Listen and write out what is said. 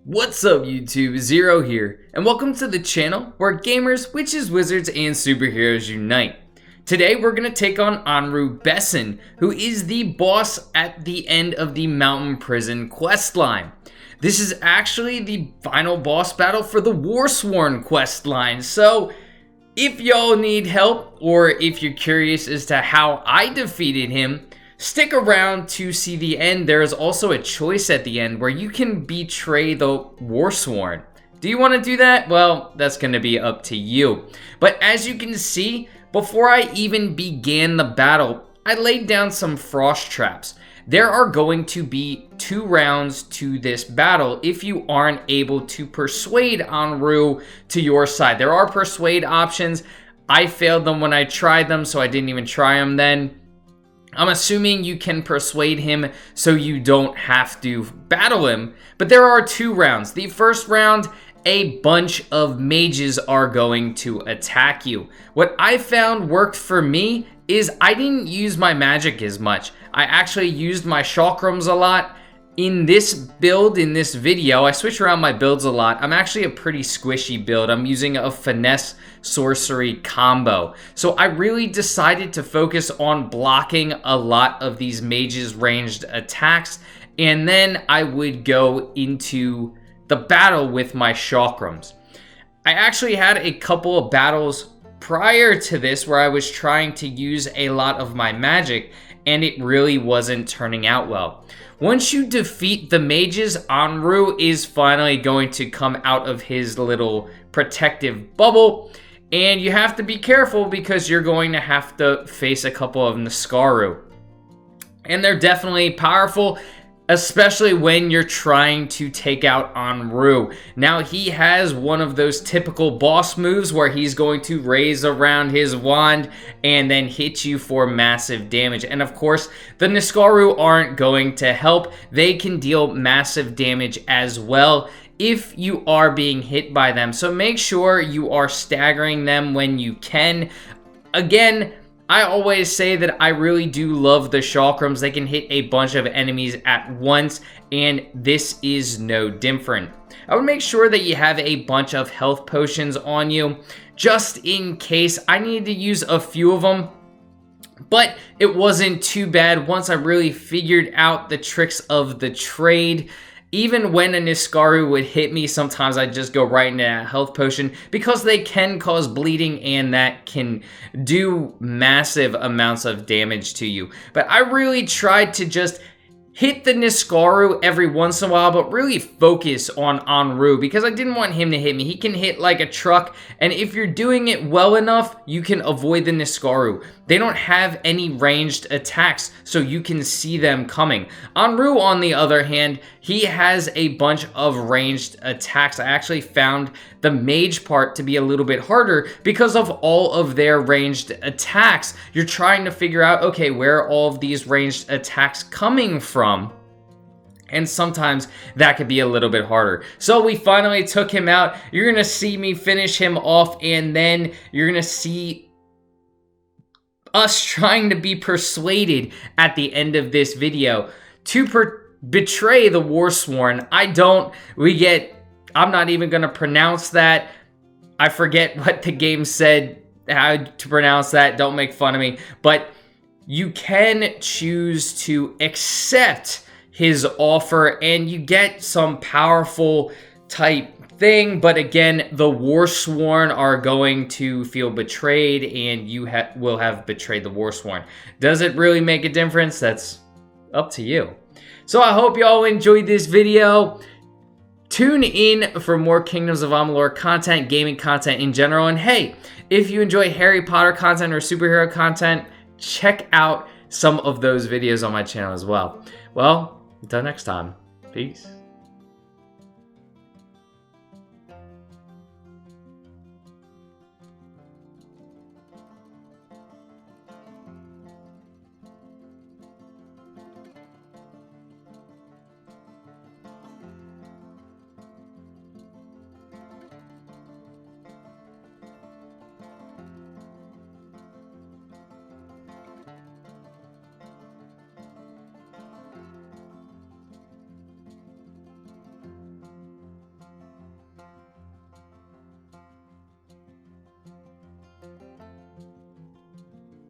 What's up YouTube, Zero here, and welcome to the channel where gamers, witches, wizards, and superheroes unite. Today we're going to take on Anru Besin, who is the boss at the end of the Mountain Prison questline. This is actually the final boss battle for the Warsworn questline, so if y'all need help, or if you're curious as to how I defeated him, stick around to see the end. There is also a choice at the end where you can betray the Warsworn. Do you want to do that? Well, that's going to be up to you. But as you can see, before I even began the battle, I laid down some frost traps. There are going to be 2 rounds to this battle if you aren't able to persuade Anru to your side. There are persuade options. I failed them when I tried them, so I didn't even try them then. I'm assuming you can persuade him so you don't have to battle him, but there are 2 rounds. The first round, a bunch of mages are going to attack you. What I found worked for me is I didn't use my magic as much. I actually used my chakrams a lot. In this build, in this video, I switch around my builds a lot. I'm actually a pretty squishy build. I'm using a finesse sorcery combo. So I really decided to focus on blocking a lot of these mages' ranged attacks, and then I would go into the battle with my chakrams. I actually had a couple of battles prior to this where I was trying to use a lot of my magic, and it really wasn't turning out well. Once you defeat the mages, Anru is finally going to come out of his little protective bubble, and you have to be careful because you're going to have to face a couple of Niskaru. And they're definitely powerful, especially when you're trying to take out Anru. Now, he has one of those typical boss moves where he's going to raise around his wand and then hit you for massive damage. And of course, the Niskaru aren't going to help. They can deal massive damage as well if you are being hit by them. So make sure you are staggering them when you can. Again, I always say that I really do love the chakrams. They can hit a bunch of enemies at once, and this is no different. I would make sure that you have a bunch of health potions on you, just in case. I needed to use a few of them, but it wasn't too bad once I really figured out the tricks of the trade. Even when a Niskaru would hit me, sometimes I'd just go right into a health potion because they can cause bleeding and that can do massive amounts of damage to you. But I really tried to just hit the Niskaru every once in a while, but really focus on Anru because I didn't want him to hit me. He can hit like a truck, and if you're doing it well enough, you can avoid the Niskaru. They don't have any ranged attacks, so you can see them coming. Anru, on the other hand, he has a bunch of ranged attacks. I actually found the mage part to be a little bit harder because of all of their ranged attacks. You're trying to figure out, okay, where are all of these ranged attacks coming from? And sometimes that could be a little bit harder. So we finally took him out. You're going to see me finish him off, and then you're going to see us trying to be persuaded at the end of this video to betray the Warsworn. I'm not even going to pronounce that. I forget what the game said, how to pronounce that. Don't make fun of me. But you can choose to accept his offer, and you get some powerful type thing. But again, the Warsworn are going to feel betrayed, and you will have betrayed the Warsworn. Does it really make a difference? That's up to you. So I hope y'all enjoyed this video. Tune in for more Kingdoms of Amalur content, gaming content in general. And hey, if you enjoy Harry Potter content or superhero content, check out some of those videos on my channel as well. Well, until next time, peace.